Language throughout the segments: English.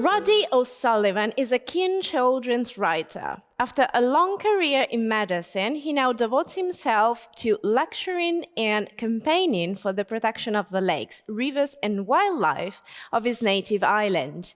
Roddy O'Sullivan is a keen children's writer. After a long career in medicine, he now devotes himself to lecturing and campaigning for the protection of the lakes, rivers, and wildlife of his native island.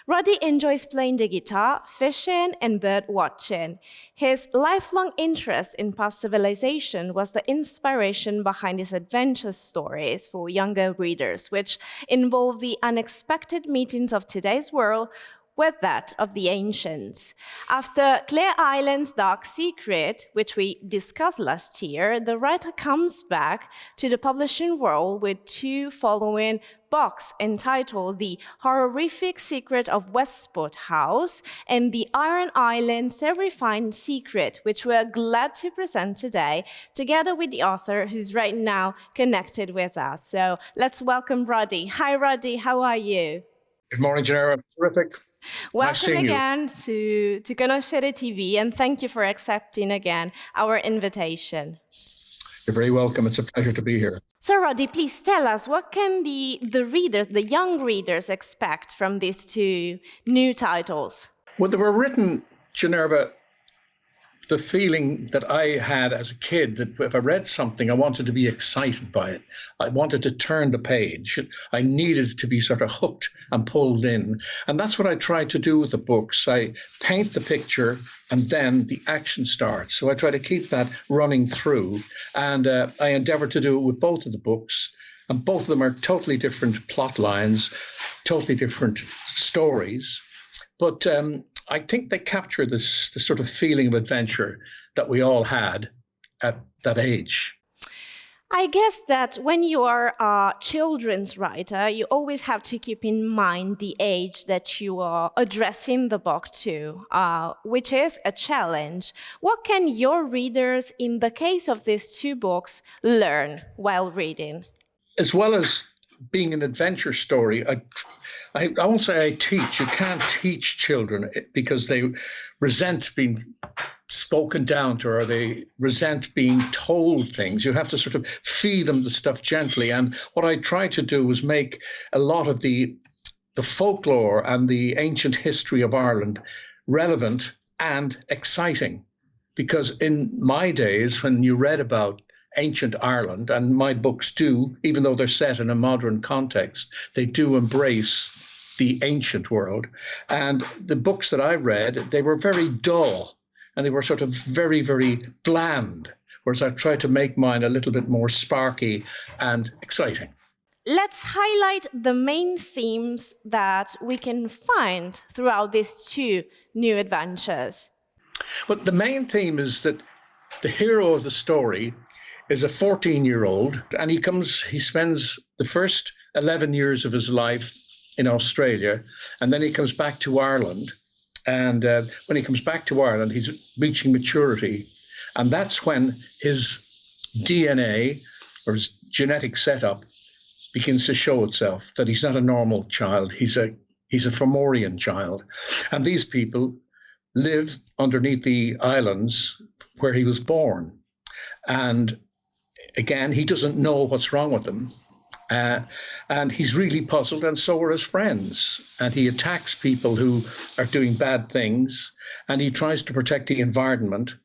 Roddy enjoys playing the guitar, fishing, and bird watching. His lifelong interest in past civilization was the inspiration behind his adventure stories for younger readers, which involve the unexpected meetings of today's world with that of the ancients. After Clare Island's Dark Secret, which we discussed last year, the writer comes back to the publishing world with two following books entitled The Horrific Secret of Westport House and The Aran Island's Terrifying Secret, which we're glad to present today, together with the author who's right now connected with us. So let's welcome Roddy. Hi, Roddy. How are you? Good morning, Genera. Terrific. Welcome again to Conoscere TV, and thank you for accepting again our invitation. You're very welcome. It's a pleasure to be here. So, Roddy, please tell us, what can the readers, the young readers, expect from these two new titles? Well, they were written, Genera, the feeling that I had as a kid, that if I read something, I wanted to be excited by it. I wanted to turn the page. I needed to be sort of hooked and pulled in. And that's what I tried to do with the books. I paint the picture and then the action starts. So I try to keep that running through. And I endeavored to do it with both of the books. And both of them are totally different plot lines, totally different stories. But I think they capture this sort of feeling of adventure that we all had at that age. I guess that when you are a children's writer, you always have to keep in mind the age that you are addressing the book to, which is a challenge. What can your readers, in the case of these two books, learn while reading? As well as being an adventure story, I won't say I teach. You can't teach children because they resent being spoken down to, or they resent being told things. You have to sort of feed them the stuff gently. And what I try to do is make a lot of the folklore and the ancient history of Ireland relevant and exciting. Because in my days, when you read about ancient Ireland, and my books do, even though they're set in a modern context, they do embrace the ancient world. And the books that I read, they were very dull and they were sort of very, very bland, whereas I tried to make mine a little bit more sparky and exciting. Let's highlight the main themes that we can find throughout these two new adventures. But the main theme is that the hero of the story is a 14-year-old, and he spends the first 11 years of his life in Australia, and then he comes back to Ireland. And when he comes back to Ireland, he's reaching maturity. And that's when his DNA, or his genetic setup, begins to show itself, that he's not a normal child. He's a Fomorian child. And these people live underneath the islands where he was born. And again, he doesn't know what's wrong with them. And he's really puzzled, and so are his friends. And he attacks people who are doing bad things, and he tries to protect the environment.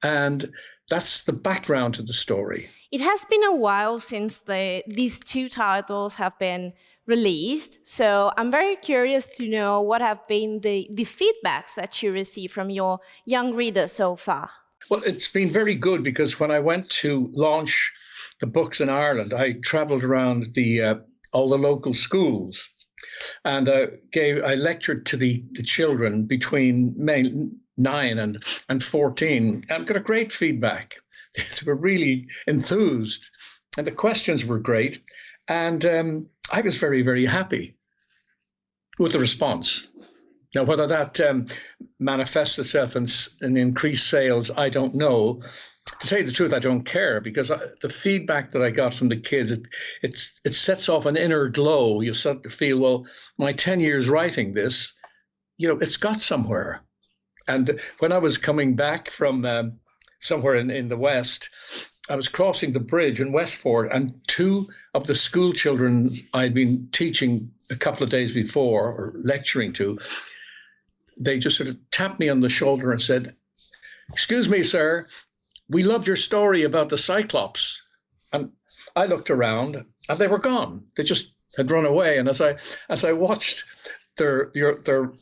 And that's the background to the story. It has been a while since these two titles have been released, so I'm very curious to know what have been the feedbacks that you receive from your young readers so far. Well, it's been very good, because when I went to launch the books in Ireland, I travelled around all the local schools, and I lectured to the children between 9 and 14. And got a great feedback. They were really enthused, and the questions were great. And I was very, very happy with the response. Now, whether that manifests itself in increased sales, I don't know. To tell you the truth, I don't care, because the feedback that I got from the kids, it sets off an inner glow. You start to feel, well, my 10 years writing this, it's got somewhere. And when I was coming back from somewhere in the West, I was crossing the bridge in Westport, and two of the school children I'd been teaching a couple of days before or lecturing to, they just sort of tapped me on the shoulder and said, "Excuse me, sir, we loved your story about the Cyclops." And I looked around and they were gone. They just had run away. And as I watched their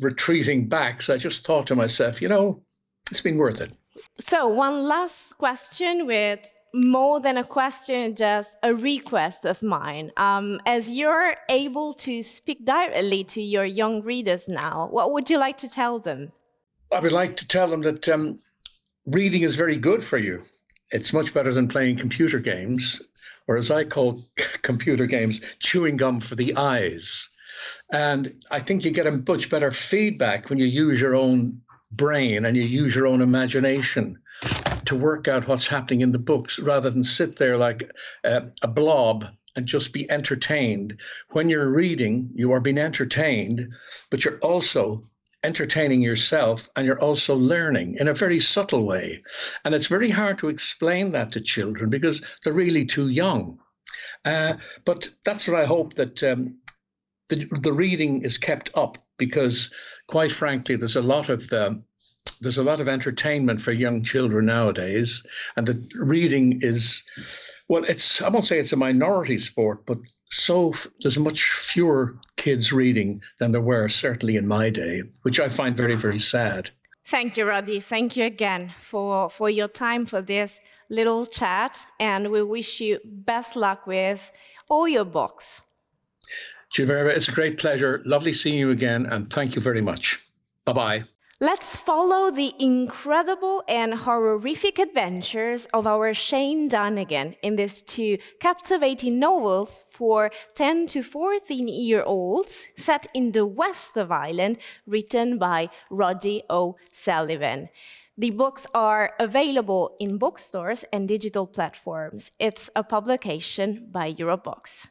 retreating backs, I just thought to myself, it's been worth it. So one last question, with more than a question, just a request of mine. As you're able to speak directly to your young readers now, what would you like to tell them? I would like to tell them that reading is very good for you. It's much better than playing computer games, or as I call computer games, chewing gum for the eyes. And I think you get a much better feedback when you use your own brain and you use your own imagination to work out what's happening in the books, rather than sit there like a blob and just be entertained. When you're reading, you are being entertained, but you're also entertaining yourself, and you're also learning in a very subtle way. And it's very hard to explain that to children because they're really too young. But that's what I hope, that the reading is kept up, because quite frankly, there's a lot of entertainment for young children nowadays, and the reading is, well, I won't say it's a minority sport, but there's much fewer kids reading than there were certainly in my day, which I find very, very sad. Thank you, Roddy. Thank you again for your time, for this little chat, and we wish you best luck with all your books. Giverva, it's a great pleasure. Lovely seeing you again, and thank you very much. Bye-bye. Let's follow the incredible and horrific adventures of our Shane Donegan in these two captivating novels for 10 to 14-year-olds set in the west of Ireland, written by Roddy O'Sullivan. The books are available in bookstores and digital platforms. It's a publication by Eurobox.